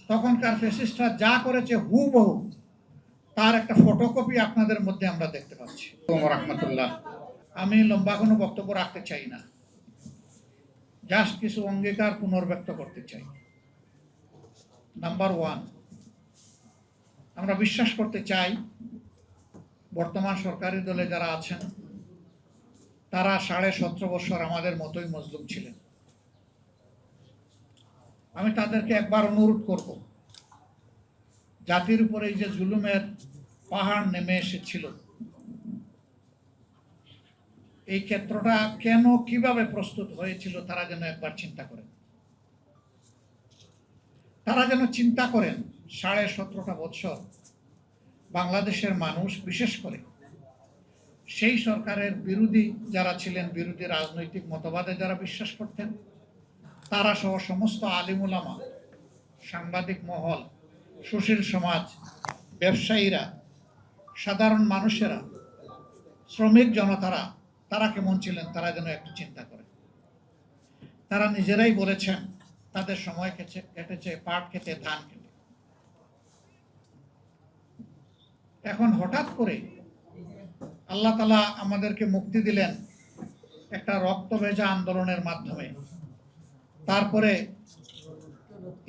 তখনকার ফ্যাসিস্টরা যা করেছে হুবহু তার একটা ফটোকপি আপনাদের মধ্যে আমরা দেখতে পাচ্ছি। রাহমাতুল্লাহ। আমি লম্বা কোনো বক্তব্য রাখতে চাই না, জাস্ট কিছু অঙ্গীকার পুনর্ব্যক্ত করতে চাই। নাম্বার ওয়ান, আমরা বিশ্বাস করতে চাই বর্তমান সরকারি দলে যারা আছেন তারা 17.5 বছর আমাদের মতোই মজলুম ছিলেন। আমি তাদেরকে একবার অনুরোধ করব, জাতির উপরে এই যে জুলুমের পাহাড় নেমে এসেছিল, এই ক্ষেত্রটা কেন কিভাবে প্রস্তুত হয়েছিল তারা যেন একবার চিন্তা করেন। তারা যেন চিন্তা করেন 17.5 বছর বাংলাদেশের মানুষ, বিশেষ করে সেই সরকারের বিরোধী যারা ছিলেন, বিরোধী রাজনৈতিক মতবাদে যারা বিশ্বাস করতেন, তারা সহ সমস্ত আলিম উলামা, সাংবাদিক মহল, সুশীল সমাজ, ব্যবসায়ীরা, সাধারণ মানুষেরা, শ্রমিক জনতারা, তারা কেমন ছিলেন তারা যেন একটু চিন্তা করে। তারা নিজেরাই বলেছেন তাদের সময় কেটেছে পাট খেতে, ধান খেতে। এখন হঠাৎ করে আল্লাহ তাআলা আমাদেরকে মুক্তি দিলেন একটা রক্ত ভেজা আন্দোলনের মাধ্যমে। তারপরে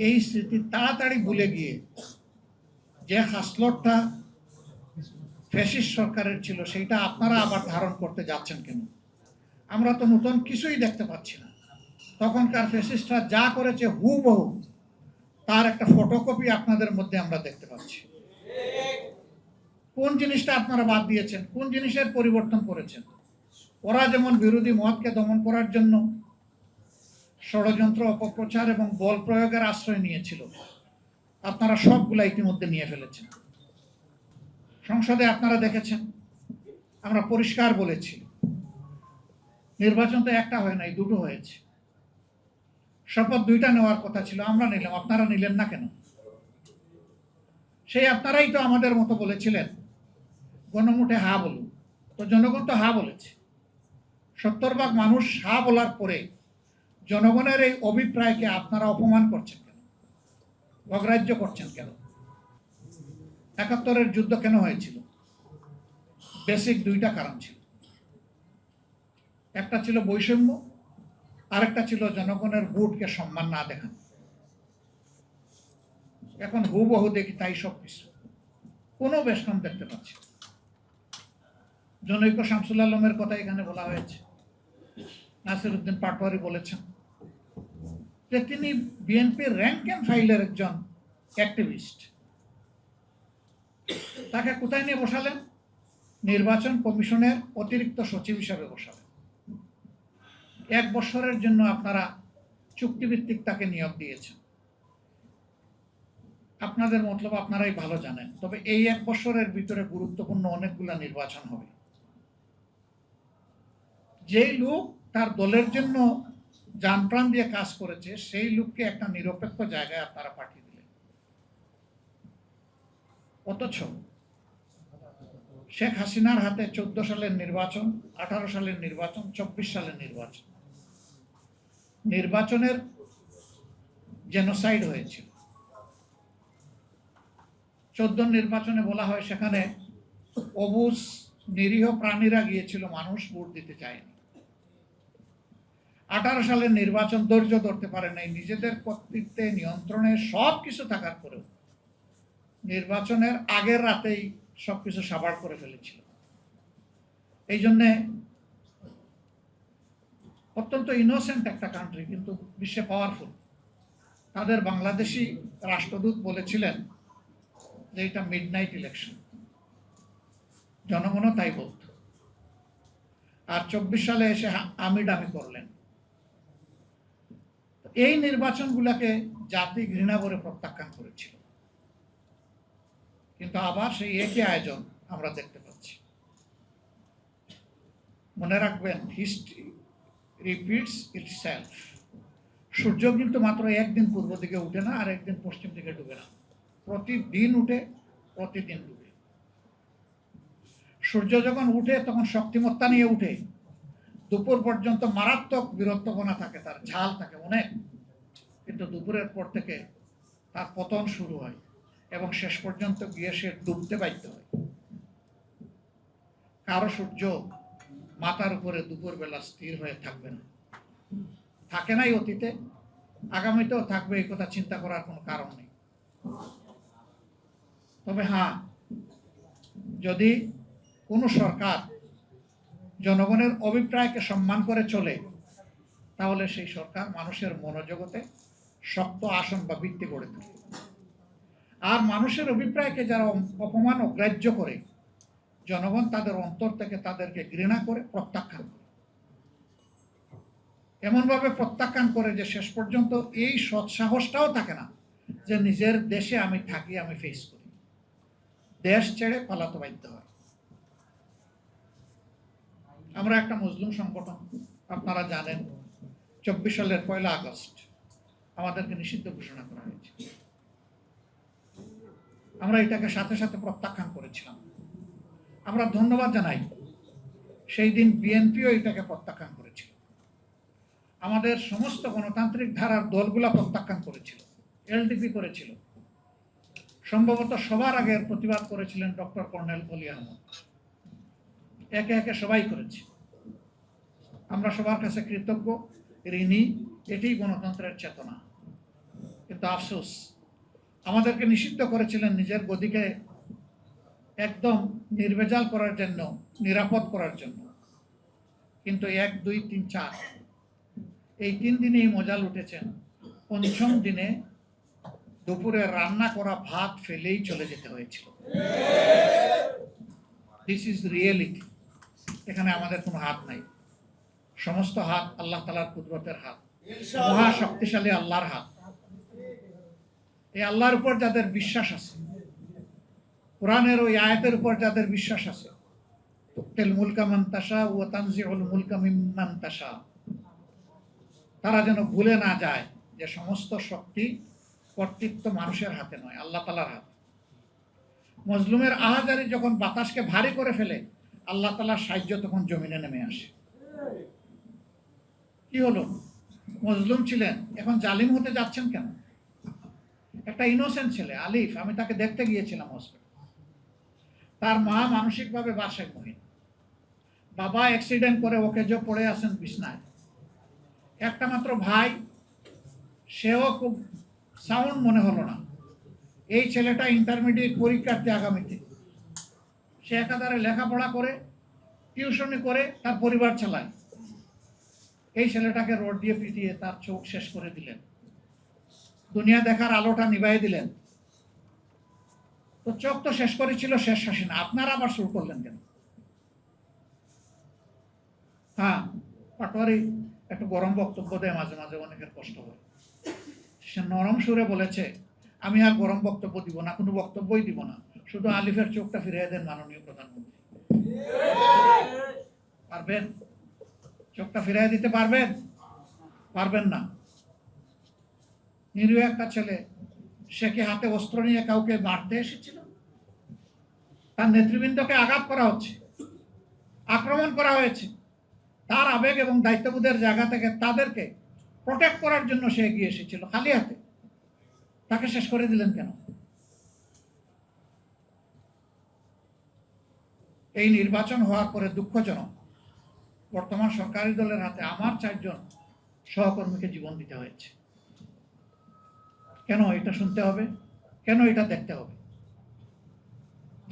এই স্মৃতি তাড়াতাড়ি ভুলে গিয়ে যে হাসলটটা ফ্যাসিস্ট সরকারের ছিল সেইটা আপনারা আবার ধারণ করতে যাচ্ছেন কেন? আমরা তো নতুন কিছুই দেখতে পাচ্ছি না। তখনকার ফ্যাসিস্টরা যা করেছে হুবহু তার একটা ফটোকপি আপনাদের মধ্যে আমরা দেখতে পাচ্ছি। কোন জিনিসটা আপনারা বাদ দিয়েছেন? কোন জিনিসের পরিবর্তন করেছেন? ওরা যেমন বিরোধী মতকে দমন করার জন্য ষড়যন্ত্র, অপপ্রচার এবং বল প্রয়োগের আশ্রয় নিয়েছিল, আপনারা সবগুলা ইতিমধ্যে নিয়ে ফেলেছেন। সংসদে আপনারা দেখেছেন, আমরা পরিষ্কার বলেছি নির্বাচন তো একটা হয় নাই, দুটো হয়েছে। শপথ 2টা নেওয়ার কথা ছিল, আমরা নিলাম, আপনারা নিলেন না কেন? সেই আপনারাই তো আমাদের মতো বলেছিলেন গণমুঠে হা বলুন, তো জনগণ তো হা বলেছে। 70 ভাগ মানুষ হা বলার পরে জনগণের এই অভিপ্রায়কে আপনারা অপমান করছেন কেন? অগ্রাহ্য করছেন কেন? 71-এর যুদ্ধ কেন হয়েছিল? বেসিক 2টা কারণ ছিল। একটা ছিল বৈষম্য, আরেকটা ছিল জনগণের ভোটকে সম্মান না দেখানো। এখন হুবহু দেখি তাই সব কিছু, কোনো বেশকম দেখতে পাচ্ছি। জনৈক শামসুল আলমের কথা এখানে বলা হয়েছে, নাসির উদ্দিন পাটোয়ারি বলেছেন যে তিনি বিএনপির র্যাঙ্ক এন্ড ফাইলের একজন অ্যাক্টিভিস্ট। তাকে কোথায় নিয়ে বসালেন? নির্বাচন কমিশনের অতিরিক্ত সচিব হিসাবে বসালেন। 1 বছরের জন্য আপনারা চুক্তিভিত্তিক তাকে নিয়োগ দিয়েছেন। আপনাদের মতলব আপনারাই ভালো জানেন। তবে এই 1 বছরের ভিতরে গুরুত্বপূর্ণ অনেকগুলা নির্বাচন হবে। যেই লোক তার দলের জন্য জানপ্রাণ দিয়ে কাজ করেছে সেই লোককে একটা নিরপেক্ষ জায়গায় আপনারা পাঠিয়ে দিলেন। অথচ শেখ হাসিনার হাতে 14 সালের নির্বাচন, 18 সালের নির্বাচন, 24 সালের নির্বাচন, নির্বাচনের জেনোসাইড হয়েছিল। 14 নির্বাচনে বলা হয় সেখানে অবুঝ নিরীহ প্রাণীরা গিয়েছিল, মানুষ ভোট দিতে চায়নি। 18 সালের নির্বাচন ধৈর্য ধরতে পারে নাই, নিজেদের কর্তৃত্বে নিয়ন্ত্রণে সব কিছু থাকার পরেও নির্বাচনের আগের রাতেই সবকিছু সাবাড় করে ফেলেছিল। এই জন্যে অত্যন্ত ইনোসেন্ট একটা কান্ট্রি, কিন্তু বিশ্বে পাওয়ারফুল। তাদের বাংলাদেশি রাষ্ট্রদূত বলেছিলেন যে এটা মিডনাইট ইলেকশন, জনগণও তাই বলত। আর 24 সালে এসে আমিডামি করলেন। এই নির্বাচনগুলোকে জাতি ঘৃণা করে প্রত্যাখ্যান করেছিল, কিন্তু আবার সেই একই আয়োজন আমরা দেখতে পাচ্ছি। মনে রাখবেন, হিস্ট্রি রিপিটস ইটসেলফ। সূর্য কিন্তু মাত্র একদিন পূর্ব দিকে উঠে না, আর একদিন পশ্চিম দিকে ডুবে না, প্রতিদিন উঠে, প্রতিদিন ডুবে। সূর্য যখন উঠে তখন শক্তিমত্তা নিয়ে উঠে, দুপুর পর্যন্ত মারাত্মক বিরক্তপনা থাকে, তার ঝাল থাকে অনেক, কিন্তু দুপুরের পর থেকে তার পতন শুরু হয় এবং শেষ পর্যন্ত গিয়ে সে ডুবতে বাধ্য হয়। কারো সূর্য মাথার উপরে দুপুরবেলা স্থির হয়ে থাকবে না, থাকে নাই অতীতে, আগামীতেও থাকবে, এই কথা চিন্তা করার কোনো কারণ নেই। তবে হ্যাঁ, যদি কোনো সরকার জনগণের অভিপ্রায়কে সম্মান করে চলে, তাহলে সেই সরকার মানুষের মনোজগতে শক্ত আসন বা ভিত্তি গড়ে তোলে। আর মানুষের অভিপ্রায়কে যারা অপমান অগ্রাহ্য করে, জনগণ তাদের অন্তর থেকে তাদেরকে ঘৃণা করে প্রত্যাখ্যান করে, এমনভাবে প্রত্যাখ্যান করে যে শেষ পর্যন্ত এই সৎসাহসটাও থাকে না যে নিজের দেশে আমি থাকি, আমি ফেস করি, দেশ ছেড়ে পালাতে বাধ্য হয়। আমরা একটা মুসলিম সংগঠন, আপনারা জানেন 24 সালের 1 আগস্ট আমাদেরকে নিষিদ্ধ ঘোষণা করা হয়েছে। আমরা এটাকে সাথে সাথে প্রত্যাখ্যান করেছিলাম। আমরা ধন্যবাদ জানাই, সেই দিন বিএনপিও এটাকে প্রত্যাখ্যান করেছিল, আমাদের সমস্ত গণতান্ত্রিক ধারার দলগুলা প্রত্যাখ্যান করেছিল, এলডিপি করেছিল, সম্ভবত সবার আগে প্রতিবাদ করেছিলেন ডক্টর কর্নেল অলি আহমদ, একে একে সবাই করেছে। আমরা সবার কাছে কৃতজ্ঞ, ঋণী, এটি গণতন্ত্রের চেতনা। কিন্তু আফসোস, আমাদেরকে নিষিদ্ধ করেছিলেন নিজের গদিকে একদম নির্ভেজাল করার জন্য, নিরাপদ করার জন্য। কিন্তু 1, 2, 3, 4 এই 3 দিনেই মজা লুটেছেন। 5ম দিনে দুপুরে রান্না করা ভাত ফেলেই চলে যেতে হয়েছিল। This is reality. এখানে আমাদের কোনো হাত নাই, সমস্ত হাত আল্লাহ তাআলার কুদরতের হাত, মহা শক্তিশালী আল্লাহর হাত। এই আল্লাহর উপর যাদের বিশ্বাস আছে, কোরআনের ওই আয়াতের উপর যাদের বিশ্বাস আছে, তুতিল মুলকা মান তাশা ওয়া তানজিউল মুলকা মিম্মান তাশা, তারা যেন ভুলে না যায় যে সমস্ত শক্তি, কর্তৃত্ব মানুষের হাতে নয়, আল্লাহ তাআলার হাতে। মজলুমের আহাজারি যখন বাতাসকে ভারী করে ফেলে, আল্লাহ তাআলার সাহায্য তখন জমিনে নেমে আসে। কি হলো? মজলুম ছিলেন, এখন জালিম হতে যাচ্ছেন কেন? একটা ইনোসেন্ট ছেলে আলিফ, আমি তাকে দেখতে গিয়েছিলাম হসপিটাল। তার মা মানসিকভাবে ভারসাম্যহীন, বাবা অ্যাক্সিডেন্ট করে ওকে যে পড়ে আছেন বিছনায়, একটা মাত্র ভাই, সেও খুব সাউন্ড মনে হলো না। এই ছেলেটা ইন্টারমিডিয়েট পরীক্ষার্থী আগামীতে, সে একাধারে লেখাপড়া করে, টিউশনি করে, তার পরিবার চালায়। এই ছেলেটাকে রড দিয়ে পিটিয়ে তার চোখ শেষ করে দিলেন, দুনিয়া দেখার আলোটা নিভাই দিলেন। তো চোখ তো শেষ করেছিল শেষ হাসিনা, আপনারা আবার শুরু করলেন কেন? হ্যাঁ, পাটোয়ারি একটু গরম বক্তব্য দেয় মাঝে মাঝে, অনেকের কষ্ট হয়। সে নরম সুরে বলেছে, আমি আর গরম বক্তব্য দিব না, কোনো বক্তব্যই দিব না, শুধু আলিফের চোখটা ফিরিয়ে দেন মাননীয় প্রধানমন্ত্রী। পারবেন? চোখটা ফিরিয়ে দিতে পারবেন? পারবেন না। নিরীহ একটা ছেলে, সে কি হাতে অস্ত্র নিয়ে কাউকে মারতে এসেছিল? তার নেতৃবৃন্দকে আঘাত করা হচ্ছে, আক্রমণ করা হয়েছে, তার আবেগ এবং দায়িত্ববোধের জায়গা থেকে তাদেরকে প্রোটেক্ট করার জন্য সে এগিয়ে এসেছিল খালি হাতে। তাকে শেষ করে দিলেন কেন? এই নির্বাচন হওয়ার পরে দুঃখজনক, বর্তমান সরকারি দলের হাতে আমার 4 জন সহকর্মীকে জীবন দিতে হয়েছে। কেন এটা শুনতে হবে? কেন এটা দেখতে হবে?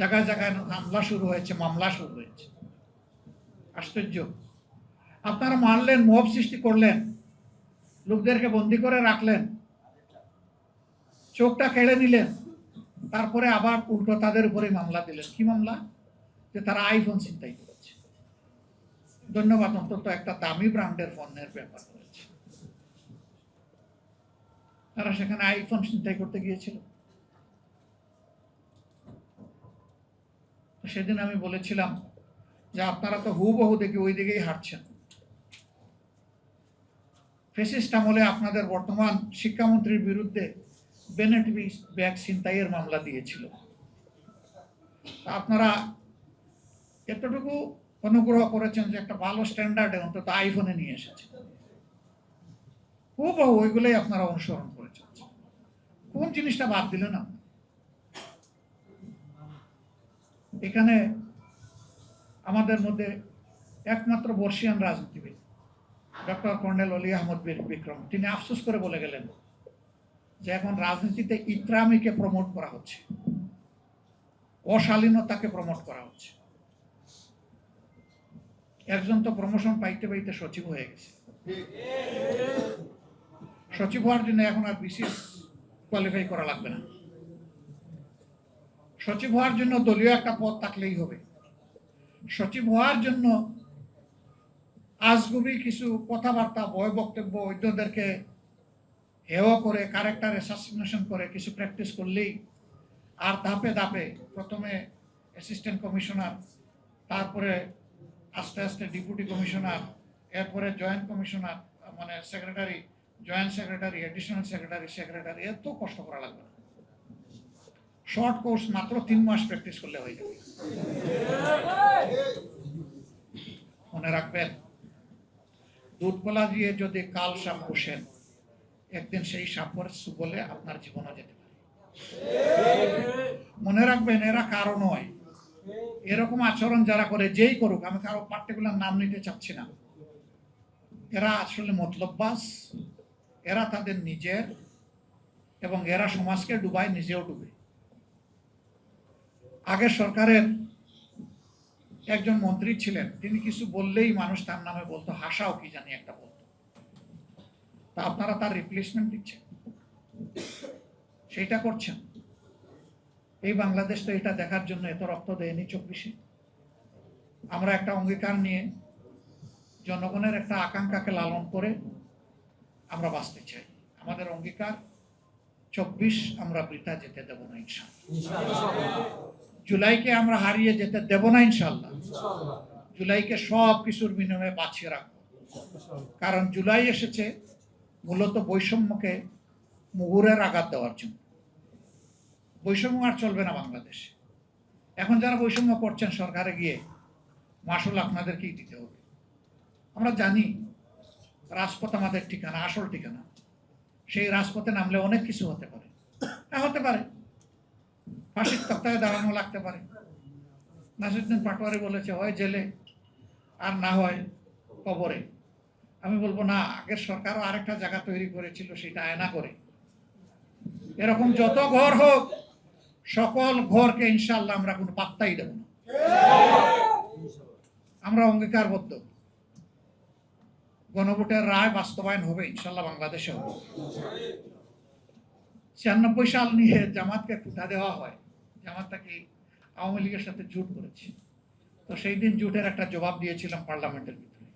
জায়গায় জায়গায় হামলা শুরু হয়েছে, মামলা শুরু হয়েছে। আশ্চর্য। আপনারা মারলেন, মব সৃষ্টি করলেন, লোকদেরকে বন্দি করে রাখলেন, চোখটা কেড়ে নিলেন, তারপরে আবার উল্টো তাদের উপরে মামলা দিলেন। কি মামলা? যে তারা আইফোন ছিনতাই করেছে। ধন্যবাদ, অন্তত একটা দামি ব্র্যান্ডের পণ্যের ব্যাপার করেছে। তারা সেখানে আইফোন ছিনতাই করতে গিয়েছিল। সেদিন আমি বলেছিলাম যে আপনারা তো হুবহু দেখি ওই দিকেই হাঁটছেন। ফ্যাসিস্ট আমলে আপনাদের বর্তমান শিক্ষামন্ত্রীর বিরুদ্ধে বেনেট ব্যাগ ছিনতাইয়ের মামলা দিয়েছিল। আপনারা এতটুকু অনুগ্রহ করেছেন যে একটা ভালো স্ট্যান্ডার্ডে অন্তত আইফোনে নিয়ে এসেছে। হুবহু ওইগুলোই আপনারা অনুসরণ করেছেন। কোন জিনিসটা বাদ দিলেন না? এখানে আমাদের মধ্যে একমাত্র বর্ষিয়ান রাজনীতিবিদ ডক্টর কর্নেল অলি আহমদ বিক্রম, তিনি আফসোস করে বলে গেলেন যে এখন রাজনীতিতে ইকরামিকে প্রমোট করা হচ্ছে, অশালীনতাকে প্রমোট করা হচ্ছে। একজন তো প্রমোশন পাইতে পাইতে সচিব হয়ে গেছে। সচিব হওয়ার জন্য এখন আর বিশেষ কোয়ালিফাই করা লাগবে না। সচিব হওয়ার জন্য দলীয় একটা পদ থাকলেই হবে। সচিব হওয়ার জন্য আজগুবি কিছু কথাবার্তা, বয় বক্তব্য, অন্যদেরকে হেয় করে, ক্যারেক্টার অ্যাসাসিনেশন করে কিছু প্র্যাকটিস করলেই, আর ধাপে ধাপে প্রথমে অ্যাসিস্ট্যান্ট কমিশনার, তারপরে আস্তে আস্তে ডেপুটি কমিশনার, এরপরে জয়েন্ট কমিশনার, মানে secretary, joint secretary, additional secretary, secretary, এত কষ্ট করা লাগবে না। শর্ট কোর্স মাত্র 3 মাস প্র্যাকটিস করলে হয়ে যাবে। মনে রাখবেন, দুধকলা দিয়ে যদি কাল সাপ বসেন, একদিন সেই সাপের বলে আপনার জীবনও যেতে পারে। মনে রাখবেন, এরা কারো নয়। এরকম আচরণ যারা করে, যেই করুক, আমি কারো পার্টিকুলার নাম নিতে চাচ্ছি না, এরা আসলে মতলববাজ। এরা তাদের নিজের, এবং এরা সমাজকে ডুবায়, নিজেও ডুবে। আগের সরকারের একজন মন্ত্রী ছিলেন, তিনি কিছু বললেই মানুষ তার নামে বলতো, হাসাও কি জানি একটা বলতো। তা আপনারা তার রিপ্লেসমেন্ট দিচ্ছেন, সেইটা করছেন। এই বাংলাদেশ তো এটা দেখার জন্য এত রক্ত দেয়নি 24-এ। আমরা একটা অঙ্গীকার নিয়ে, জনগণের একটা আকাঙ্ক্ষাকে লালন করে আমরা বাঁচতে চাই। আমাদের অঙ্গীকার 24 আমরা বৃথা যেতে দেব না ইনশাআল্লাহ। জুলাইকে আমরা হারিয়ে যেতে দেব না ইনশাআল্লাহ। জুলাইকে সব কিছুর বিনিময়ে বাঁচিয়ে রাখবো। কারণ জুলাই এসেছে মূলত বৈষম্যকে মুহুরের আঘাত দেওয়ার জন্য। বৈষম্য আর চলবে না বাংলাদেশে। এখন যারা বৈষম্য করছেন সরকারে গিয়ে, মাসুল আপনাদেরকেই দিতে হবে। আমরা জানি রাজপথ আমাদের ঠিকানা, আসল ঠিকানা। সেই রাজপথে নামলে অনেক কিছু হতে পারে। হতে পারে ফাঁসির তক্তায় দাঁড়ানো লাগতে পারে। নাসিরুদ্দিন পাটোয়ারি বলেছে, হয় জেলে আর না হয় কবরে। আমি বলবো না, আগের সরকারও আরেকটা জায়গা তৈরি করেছিল, সেটা আয়না করে। এরকম যত ঘর হোক, সকল ঘরকে ইনশাআল্লাহ আমরা কোনো পাত্তাই দেব না। আমরা অঙ্গীকারবদ্ধ, গণভোটের রায় বাস্তবায়ন হবে ইনশাআল্লাহ, বাংলাদেশে হবে। 96 সাল নিয়ে জামাতকে কুঠা দেওয়া হয়, জামাতটা কি আওয়ামী লীগের সাথে জোট করেছে। তো সেই দিন জোটের একটা জবাব দিয়েছিলাম পার্লামেন্টের ভিতরে,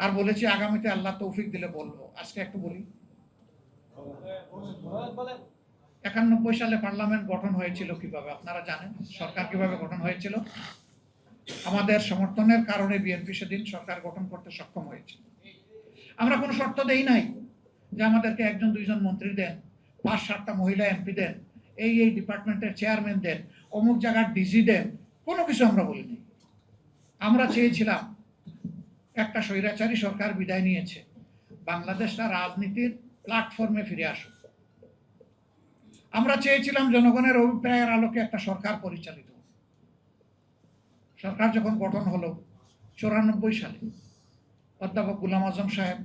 আর বলেছি আগামীতে আল্লাহ তৌফিক দিলে বলবো। আজকে একটু বলি, 91 সালে পার্লামেন্ট গঠন হয়েছিল কিভাবে আপনারা জানেন? সরকার কিভাবে গঠন হয়েছিল? আমাদের সমর্থনের কারণে বিএনপি সেদিন সরকার গঠন করতে সক্ষম হয়েছে। আমরা কোনো শর্ত দেই নাই যে আমাদেরকে 1-2 মন্ত্রী দেন, 5-7টা মহিলা এমপি দেন, এই ডিপার্টমেন্টের চেয়ারম্যান দেন, অমুক জায়গার ডিজি দেন, কোনো কিছু আমরা বলিনি। আমরা চেয়েছিলাম, একটা স্বৈরাচারী সরকার বিদায় নিয়েছে, বাংলাদেশটা রাজনীতির প্ল্যাটফর্মে ফিরে আসুক। আমরা চেয়েছিলাম জনগণের অভিপ্রায়ের আলোকে একটা সরকার পরিচালিত। সরকার যখন গঠন হলো 94 সালে, অধ্যাপক গোলাম আজম সাহেব,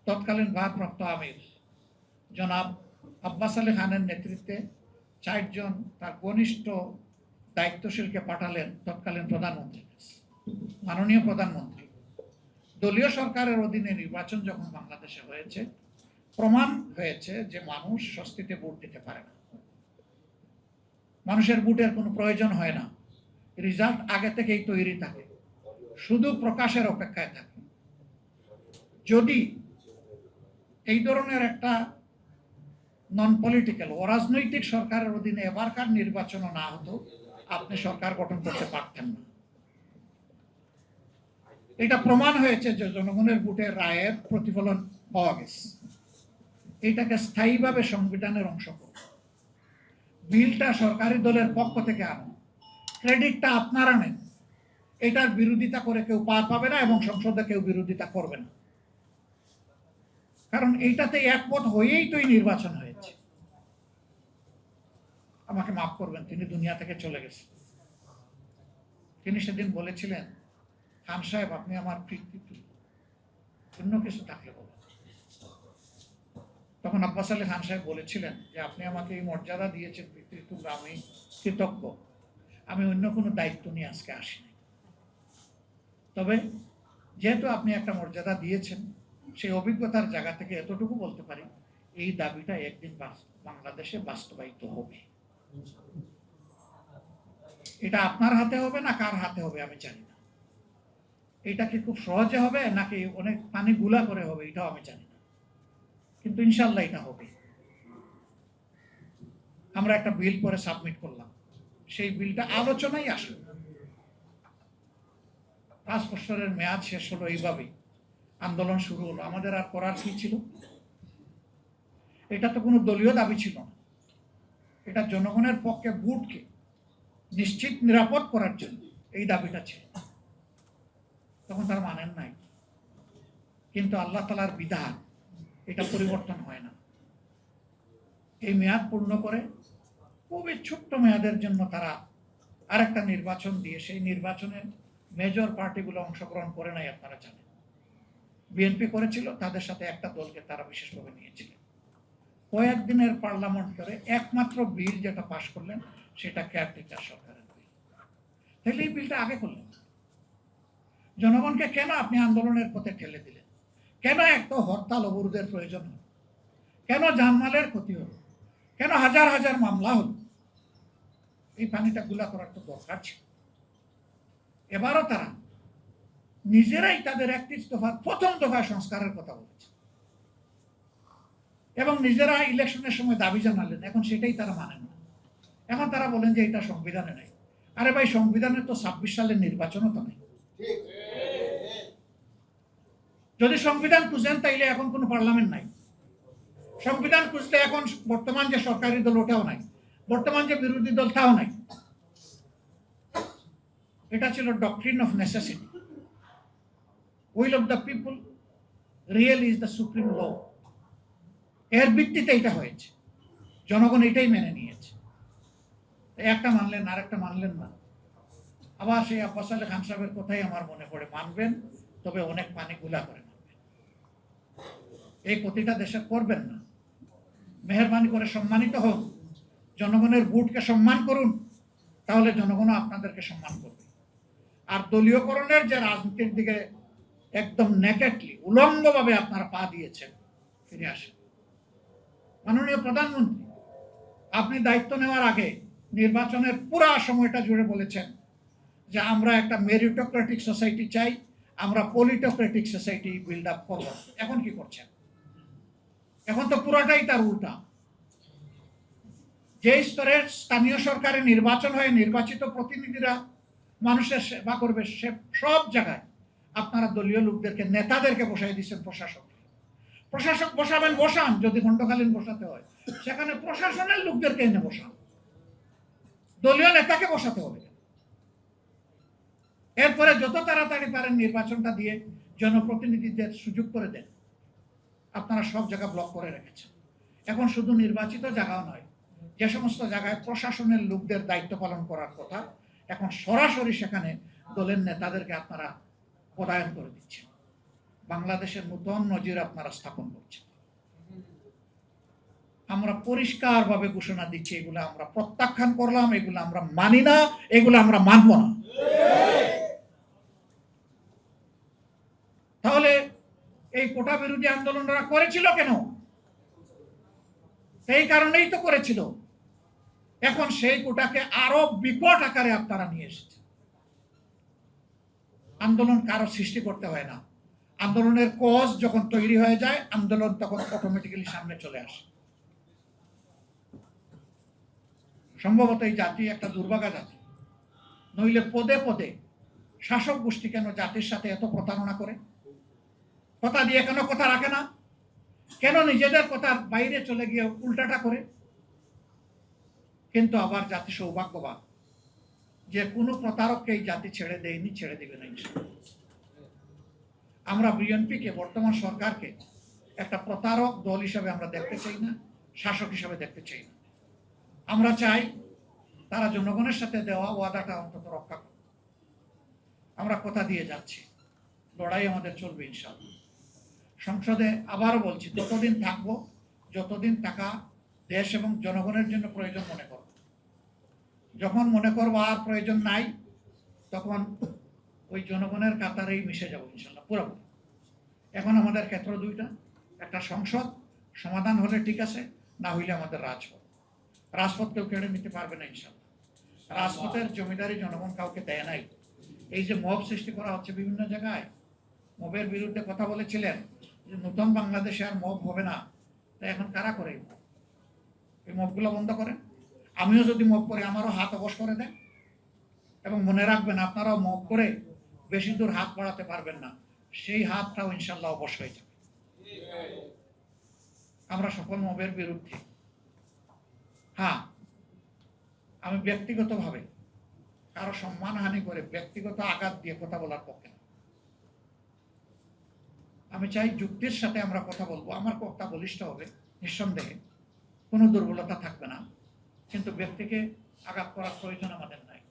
তৎকালীন ভারপ্রাপ্ত আমির জনাব আব্বাস আলী খানের নেতৃত্বে 4 জন তার ঘনিষ্ঠ দায়িত্বশীলকে পাঠালেন তৎকালীন প্রধানমন্ত্রী। মাননীয় প্রধানমন্ত্রী, দলীয় সরকারের অধীনে নির্বাচন যখন বাংলাদেশে হয়েছে, প্রমাণ হয়েছে যে মানুষ স্বস্তিতে ভোট দিতে পারে না। মানুষের ভোটের কোনো প্রয়োজন হয় না, রেজাল্ট আগে থেকেই তৈরি থাকে, শুধু প্রকাশের অপেক্ষায় থাকে। যদি এই ধরনের একটা নন পলিটিক্যাল, অরাজনৈতিক সরকারের অধীনে এবারকার নির্বাচনও না হতো, আপনি সরকার গঠন করতে পারতেন না। এটা প্রমাণ হয়েছে যে জনগণের ভোটের রায়ের প্রতিফলন পাওয়া গেছে। এটাকে স্থায়ীভাবে সংবিধানের অংশ করুন। বিলটা সরকারি দলের পক্ষ থেকে আনুন, ক্রেডিটটা আপনারা নেন। এটার বিরোধিতা করে কেউ পার পাবে না, এবং সংসদে কেউ বিরোধিতা করবে না। কারণ এইটাতে একমত হয়েই তো এই নির্বাচন হয়েছে। আমাকে মাফ করবেন, তিনি দুনিয়া থেকে চলে গেছেন। তিনি সেদিন বলেছিলেন, খান সাহেব আপনি আমার পিতৃতুল্য, অন্য কিছু থাকলে বলুন। তখন আব্বাস আলী খান সাহেব বলেছিলেন যে আপনি আমাকে এই মর্যাদা দিয়েছেন পিতৃতুল্য, আমি কৃতজ্ঞ, আমি অন্য কোনো দায়িত্ব নিয়ে আজকে আসিনি। তবে যেহেতু আপনি একটা মর্যাদা দিয়েছেন, সেই অভিজ্ঞতার জায়গা থেকে এতটুকু বলতে পারি, এই দাবিটা একদিন বাংলাদেশে বাস্তবায়িত হবে। এটা আপনার হাতে হবে না কার হাতে হবে আমি জানি না। এটা কি খুব সহজে হবে নাকি অনেক পানি গুলা করে হবে এটাও আমি জানি না, কিন্তু ইনশাল্লাহ এটা হবে। আমরা একটা বিল করে সাবমিট করলাম, সেই বিলটা আলোচনায় আসলো। 5 বছরের মেয়াদ শেষ হলো, এইভাবেই আন্দোলন শুরু হলো। আমাদের আর করার কি ছিল? এটা তো কোনো দলীয় দাবি ছিল না, এটা জনগণের পক্ষে ভোটকে নিশ্চিত নিরাপদ করার জন্য এই দাবিটা ছিল। তখন তারা মানেন নাই, কিন্তু আল্লাহ তাআলার বিধান, এটা পরিবর্তন হয় না। এই মেয়াদ পূর্ণ করে খুবই ছোট্ট মেয়াদের জন্য তারা আরেকটা নির্বাচন দিয়ে, সেই নির্বাচনে মেজর পার্টিগুলো অংশগ্রহণ করে নাই। আপনারা জানেন বিএনপি করেছিল, তাদের সাথে একটা দলকে তারা বিশেষভাবে নিয়েছিলেন। কয়েকদিনের পার্লামেন্ট করে একমাত্র বিল যেটা পাশ করলেন সেটা কেয়ারটেকার সরকারের বিল। তাহলে এই বিলটা আগে করলেন, জনগণকে কেন আপনি আন্দোলনের পথে ঠেলে দিলেন? কেন এত হরতাল অবরোধের প্রয়োজন হল? কেন জানমালের ক্ষতি হল? কেন হাজার হাজার মামলা হল? এই পানিটা গুলা করার তো দরকার ছিল। এবারও তারা নিজেরাই তাদের 31 দফার প্রথম দফায় সংস্কারের কথা বলেছে এবং নিজেরা ইলেকশনের সময় দাবি জানালেন, এখন সেটাই তারা মানেন না। এখন তারা বলেন যে এটা সংবিধানে নাই। আরে ভাই, সংবিধানে তো 26 সালের নির্বাচনও তো নাই। যদি সংবিধান খুঁজেন তাইলে এখন কোনো পার্লামেন্ট নাই। সংবিধান খুঁজলে এখন বর্তমান যে সরকারি দল ওটাও নাই, বর্তমান যে বিরোধী দল তাও নাই। এটা ছিল doctrine of necessity. Will of the people real is the supreme law. এর ভিত্তিতে এটা হয়েছে, জনগণ এটাই মেনে নিয়েছে। একটা মানলেন আর একটা মানলেন না। আবার সেই আব্বাস আলী খান সাহেবের কথাই আমার মনে পড়ে, মানবেন তবে অনেক পানি গুলা করে মানবেন। এই ক্ষতিটা দেশে করবেন না। মেহরবানি করে সম্মানিত হন, জনগণের ভোটকে সম্মান করুন, তাহলে জনগণও আপনাদেরকে সম্মান করবে। আর দলীয়করণের যে রাজনীতির দিকে একদম নেকেটলি উলঙ্গভাবে আপনারা পা দিয়েছেন, ফিরে আসেন। মাননীয় প্রধানমন্ত্রী, আপনি দায়িত্ব নেওয়ার আগে নির্বাচনের পুরো সময়টা জুড়ে বলেছেন যে আমরা একটা মেরিটোক্রেটিক সোসাইটি চাই, আমরা পলিটোক্রেটিক সোসাইটি বিল্ড আপ করব। এখন কি করছেন? এখন তো পুরোটাই তার উল্টা। যে স্তরের স্থানীয় সরকারে নির্বাচন হয়ে নির্বাচিত প্রতিনিধিরা মানুষের সেবা করবে, সে সব জায়গায় আপনারা দলীয় লোকদেরকে, নেতাদেরকে বসাই দিচ্ছেন প্রশাসক। প্রশাসক বসাবেন, বসান, যদি খণ্ডকালীন বসাতে হয় সেখানে প্রশাসনের লোকদেরকে এনে বসান, দলীয় নেতাকে বসাতে হবে। এরপরে যত তাড়াতাড়ি পারেন নির্বাচনটা দিয়ে জনপ্রতিনিধিদের সুযোগ করে দেন। আপনারা সব জায়গা ব্লক করে রেখেছেন। এখন শুধু নির্বাচিত জায়গাও নয়, যে সমস্ত জায়গায় প্রশাসনের লোকদের দায়িত্ব পালন করার কথা, এখন সরাসরি সেখানে দলের নেতাদেরকে আপনারা পদায়ন করে দিচ্ছেন। বাংলাদেশের নতুন নজির আপনারা স্থাপন করছেন। আমরা পরিষ্কারভাবে ঘোষণা দিচ্ছি, এগুলো আমরা প্রত্যাখ্যান করলাম, এগুলো আমরা মানি না, এগুলো আমরা মানব না। তাহলে এই কোটা বিরোধী আন্দোলনরা করেছিল কেন? এই কারণেই তো করেছিল। এখন সেই কোটাকে আরো বিকট আকারে আপনারা নিয়ে এসেছেন। আন্দোলন কারো সৃষ্টি করতে হয় না, আন্দোলনের কজ যখন তৈরি হয়ে যায় আন্দোলন তখন অটোমেটিক্যালি সামনে চলে আসে। সম্ভবত এই জাতি একটা দুর্ভাগা জাতি, নইলে পদে পদে শাসক গোষ্ঠী কেন জাতির সাথে এত প্রতারণা করে? কথা দিয়ে কেন কথা রাখে না? কেন নিজেদের কথার বাইরে চলে গিয়ে উল্টাটা করে? কিন্তু আবার জাতি সৌভাগ্যবান যে কোনো প্রতারককে এই জাতি ছেড়ে দেয়নি, ছেড়ে দিবে না। আমরা বিএনপিকে, বর্তমান সরকারকে একটা প্রতারক দল হিসাবে আমরা দেখতে চাই না, শাসক হিসাবে দেখতে চাই না। আমরা চাই তারা জনগণের সাথে দেওয়া ওয়াদাটা অন্তত রক্ষা করবে। আমরা কথা দিয়ে যাচ্ছি, লড়াই আমাদের চলবে ইনশাআল্লাহ। সংসদে আবারও বলছি, ততদিন থাকবো যতদিন টাকা দেশ এবং জনগণের জন্য প্রয়োজন মনে করব। যখন মনে করবো আর প্রয়োজন নাই, তখন ওই জনগণের কাতারেই মিশে যাবো ইনশাল্লাহ পুরোপুরি। এখন আমাদের ক্ষেত্র দুইটা, একটা সংসদ সমাধান হলে ঠিক আছে, না হইলে আমাদের রাজপথ। রাজপথ কেউ কেড়ে নিতে পারবে না ইনশাল্লাহ। রাজপথের জমিদারি জনগণ কাউকে দেয় নাই। এই যে মব সৃষ্টি করা হচ্ছে বিভিন্ন জায়গায়, মবের বিরুদ্ধে কথা বলেছিলেন যে নতুন বাংলাদেশে আর মব হবে না, তাই এখন কারা করে এই মবগুলো বন্ধ করেন। আমিও যদি মব করি আমারও হাত অবশ করে দেন, এবং মনে রাখবেন আপনারাও মব করে বেশি দূর হাত বাড়াতে পারবেন না, সেই হাতটাও ইনশাল্লাহ অবশ হয়ে যাবে। আমরা সকল মবের বিরুদ্ধে। হ্যাঁ, আমি ব্যক্তিগতভাবে কারো সম্মানহানি করে ব্যক্তিগত আঘাত দিয়ে কথা বলার পক্ষে না। আমি চাই যুক্তির সাথে আমরা কথা বলবো, আমার কথা বলিষ্ঠ হবে নিঃসন্দেহে, কোনো দুর্বলতা থাকবে না, কিন্তু ব্যক্তিকে আঘাত করার প্রয়োজন আমাদের নাই।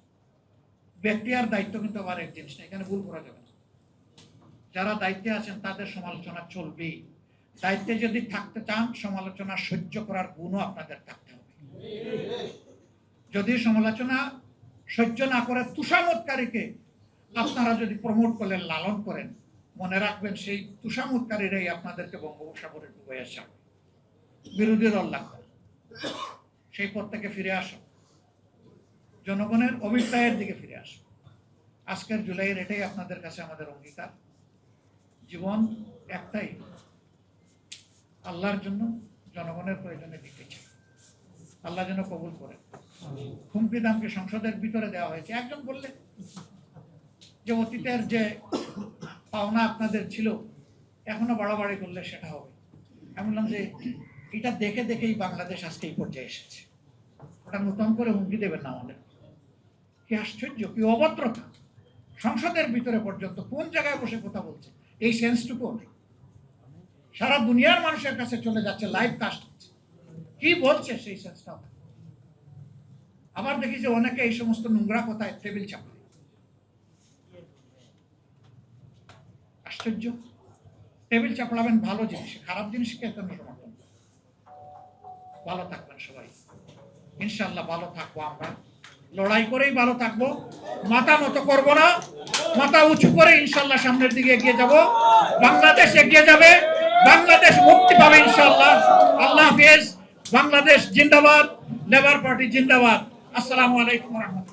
ব্যক্তি আর দায়িত্ব কিন্তু আবার এক জিনিস না, এখানে ভুল করা যাবে না। যারা দায়িত্বে আছেন তাদের সমালোচনা চলবেই। দায়িত্বে যদি থাকতে চান, সমালোচনা সহ্য করার গুণও আপনাদের থাকতে হবে। যদি সমালোচনা সহ্য না করে তুষামতকারীকে আপনারা যদি প্রমোট করলেন, লালন করেন, মনে রাখবেন সেই তুষামতকারীরাই আপনাদেরকে বঙ্গোপসাগরে ডুবে আসা। বিরোধী দল লাগবে, সেই পথ থেকে ফিরে আসো, জনগণের অভিপ্রায়ের দিকে ফিরে আসো। আজকের জুলাইয়ের এটাই আপনাদের কাছে আমাদের অঙ্গীকার। জীবন একটাই, আল্লাহর জন্য, জনগণের প্রয়োজনে দিতে চাই। আল্লাহ যেন কবুল করেন। হুমকি দামকে সংসদের ভিতরে দেওয়া হয়েছে। একজন বললেন যে অতীতের যে পাওনা আপনাদের ছিল এখনো বাড়াবাড়ি করলে সেটা হবে। আমি বললাম যে এটা দেখে দেখেই বাংলাদেশ আজকে এই পর্যায়ে এসেছে, ওটা নতুন করে হুমকি দেবেন না আমাদের। কি আশ্চর্য, কি অভদ্রতা! সংসদের ভিতরে পর্যন্ত কোন জায়গায় বসে কথা বলছে, এই সেন্সটুকু নেই। সারা দুনিয়ার মানুষের কাছে চলে যাচ্ছে, লাইভ কাস্ট হচ্ছে, কি বলছে সেই সেন্সটা। আবার দেখি যে অনেকে এই সমস্ত নোংরা কথায় টেবিল চাপায়। আশ্চর্য! টেবিল চাপড়াবেন ভালো জিনিস, খারাপ জিনিসকে কেন সমর্থন? ভালো থাকবেন সবাই, ইনশাল্লাহ ভালো থাকবো। আমরা লড়াই করেই ভালো থাকবো, মাথা নত করব না, মাথা উঁচু করে ইনশাল্লাহ সামনের দিকে এগিয়ে যাব। বাংলাদেশ এগিয়ে যাবে, বাংলাদেশ মুক্তি পাবে ইনশাল্লাহ। আল্লাহ হাফেজ। বাংলাদেশ জিন্দাবাদ, লেবার পার্টি জিন্দাবাদ। আসসালামু আলাইকুম ওয়া রাহমাতুল্লাহ।